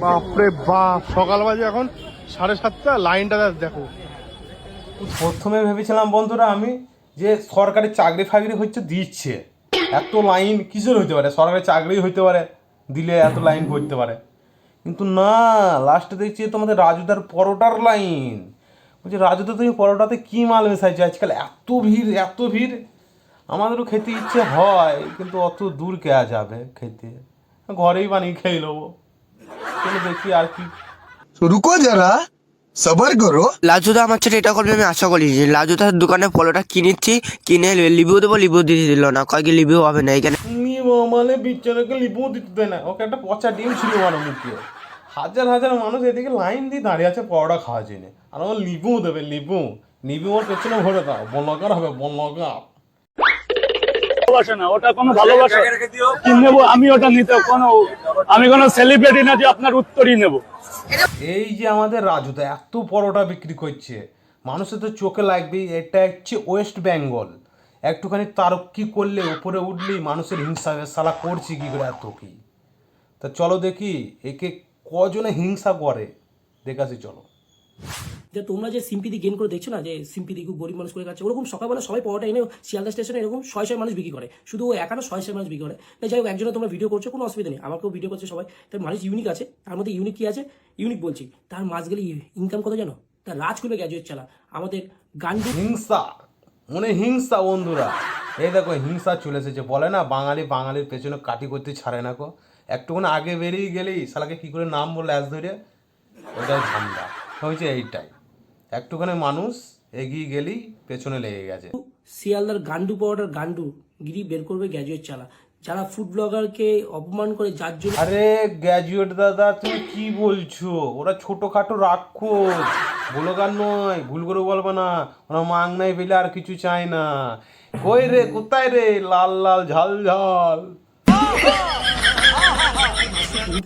বাপরে বাপ, সকাল বাজে এখন 7:30, লাইনটা দেখো। প্রথমে ভেবেছিলাম বন্ধুরা আমি যে সরকারি চাকরি ফাকরি হচ্ছে দিচ্ছে, এত লাইন কিসের হইতে পারে, সরকারি চাকরি হইতে পারে দিলে এত লাইন করতে পারে, কিন্তু না, লাস্টে দেখছি তোমাদের রাজুদার পরোটার লাইন। বলছি রাজুদা তুমি পরোটাতে কী মাল মেশাইছো আজকাল, এত ভিড় এত ভিড়। আমাদেরও খেতে ইচ্ছে হয় কিন্তু অত দূর কেয়া যাবে খেতে, ঘরেই বানিয়ে খেয়ে নেবো। চলো দেখি আর কি। রুকো যারা, সবার করো। লাজুদা আমার ছেলে এটা করবে আমি আশা করি। লাজুদার দোকানে পলোটা কিনেছি, কিনে লিবু দেবো, লিবু দিয়ে দিল না, কয়েক লিবু হবে না এখানে। মানে বিচ্ছানাকে লিবু দিতে দেয় না, ওকে একটা পচা ডিম ছিল মানে মুখে। হাজার হাজার মানুষ এদিকে লাইন দিয়ে দাঁড়িয়ে আছে পরোটা খাওয়ার জন্য, আর আমার লিবু দেবে, লিবু লিবু ওর পেছনে ভরে দাও, বনগার হবে বনগার। ভালোবাসা না, ওটা কোনো ভালোবাসা কি নেবো আমি, ওটা নিতে কোনো, আমি কোনো সেলিব্রিটি না যে আপনার উত্তরই নেব। এই যে আমাদের রাজুদা এত পরোটা বিক্রি করছে, মানুষের তো চোখে লাগবেই। এটা হচ্ছে ওয়েস্ট বেঙ্গল, একটুখানি তারক্কি করলে উপরে উঠলেই মানুষের হিংসা হবে, সালা করছি কী করে এত কি। তা চলো দেখি একে কজনে হিংসা করে, দেখাছি চলো। যে তোমরা যে সিম্পিতি গেন করে দেখছো না, যে সিম্পিতি খুব গরিব মানুষ করে খাচ্ছে, ওরকম সকালবেলা সবাই পরোটা এনে শিয়ালদা স্টেশনে এরকম 600 মানুষ বিক্রি করে, শুধু ও একা না 600 মানুষ বিক্রি করে। তাই যাই হোক, একজনে তোমরা ভিডিও করছো কোনো অসুবিধা নেই, আমাকেও ভিডিও করছে সবাই, তার মানুষ ইউনিক আছে। তার মধ্যে ইউনিক কি আছে, ইউনিক বলছি, তার মাস গেলে ইনকাম কত জানো, তার রাজকুলে গ্র্যাজুয়েট চালা আমাদের গান্ডু। হিংসা মনে হিংসা বন্ধুরা, এই দেখো হিংসা চলে এসেছে। বলে না বাঙালি বাঙালির পেছনে কাটি করতে ছাড়ে না কো, একটুখানি আগে বেরিয়ে গেলেই শালাকে কী করে নাম বললে আজ ধরে, ওইটাই ধান্দা হয়েছে। এইটাই একটুখানি মানুষ এগিয়ে গেলেই পেছনে লেগে গেছে। শিয়ালদার গান্ডু পাউডার গান্ডু গিরি বের করবে গ্র্যাজুয়েট চালা, যারা ফুড ব্লগারকে অপমান করে, যার জন্য। আরে গ্র্যাজুয়েট দাদা তুমি কি বলছো, ওরা ছোটোখাটো রাক্ষস, ব্লগার নয়, ভুল করে বলবে না, ওরা মাংনাই পেলে আর কিছু চায় না। কই রে, কোথায় রে, লাল লাল ঝাল ঝাল।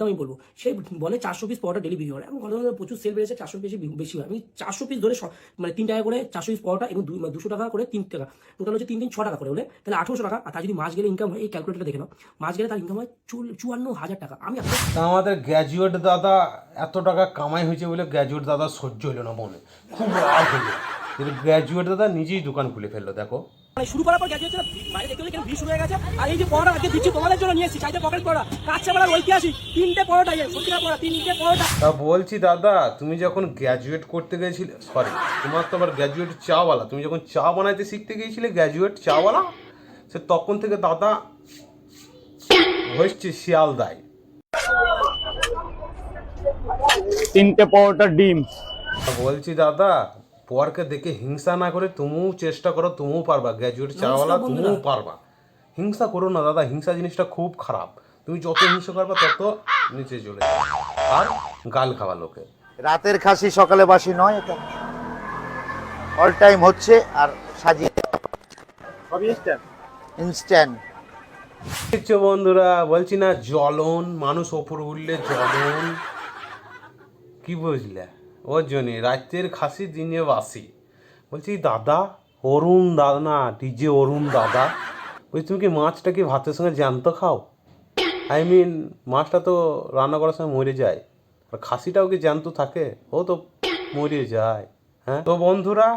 আমি বলবো, সে বলে 400 পিস পরোটা ডেলি বিক্রি করে, এখন ঘরে প্রচুর সেল বেড়েছে, 400 বেশি হয়। আমি 400 পিস ধরে মানে 3 টাকা করে 400 পিস পরোটা, এবং 200 টাকা করে 3 টাকা, টোটাল হচ্ছে 3 6 টাকা করে হলে তাহলে 1800 টাকা। আর তার যদি মাস গেলে ইনকাম হয়, এই ক্যালকুলেটারটা দেখে নাও, মাস গেলে তার ইনকাম হয় 54,000 টাকা। আমি আমাদের গ্র্যাজুয়েট দাদা এত টাকা কামাই হয়েছে বলে গ্র্যাজুয়েট দাদা সহ্য হলো না, মনে খুব রাগ হলো। কিন্তু গ্র্যাজুয়েট দাদা নিজেই দোকান খুলে ফেললো। দেখো মানে শুরু করার পর গ্র্যাজুয়েট বাইরে দেখতে কেন ভিড় শুরু হয়ে গেছে। আর এই যে পরোটা আজকে দিচ্ছি তোমাদের জন্য নিয়ে এসেছি, চাইতে পকেট পরোটা, কাচ্চা বেলার ঐতিহাসিক 3টে পরোটা, সত্যিকার পরোটা 3টে পরোটা। তা বলছি দাদা, তুমি যখন গ্র্যাজুয়েট করতে গিয়েছিলে, সরি তোমার তো আবার গ্র্যাজুয়েট চাওয়ালা, তুমি যখন চা বানাইতে শিখতে গিয়েছিলে গ্র্যাজুয়েট চাওয়ালা, সে তখন থেকে দাদা হচ্ছে শিয়ালদায়। 3টে পরোটা ডিম। বলছি দাদা, পরকে দেখে হিংসা না করে তুমিও চেষ্টা করো, তুমিও পারবা, গ্র্যাজুয়েট চাওয়ালা তুমিও পারবা। হিংসা করো না দাদা, হিংসা জিনিসটা খুব খারাপ। তুমি যত হিংসা করবা তত নিচে চলে যাবে, আর গাল খাওয়া লোকে। রাতের খাসি সকালে বাসি নয়, এটা অল টাইম হচ্ছে, আর সাজিয়ে ইনস্ট্যান্ট। দেখছো বন্ধুরা, বলছি না জ্বলন, মানুষ ওপর উঠলে জ্বলন, কি বুঝলে, ওর জন্যে রাতের খাসি দিনে বাসি। বলছি দাদা, অরুণ দাদা না, ডিজে অরুণ দাদা, বলছি তুমি কি মাছটা কি ভাতের সঙ্গে জ্যান্ত খাও? আই মিন মাছটা তো রান্না করার সময় মরে যায়, আর খাসিটাও কি জ্যান্ত থাকে? ও তো মরে যায়। হ্যাঁ, তো বন্ধুরা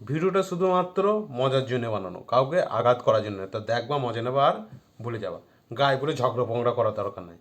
ভিডিওটা শুধুমাত্র মজার জন্য বানানো, কাউকে আঘাত করার জন্য। তো দেখবা, মজা নেবা আর ভুলে যাবা, গায়ে করে ঝগড়া পংড়া করার দরকার নাই।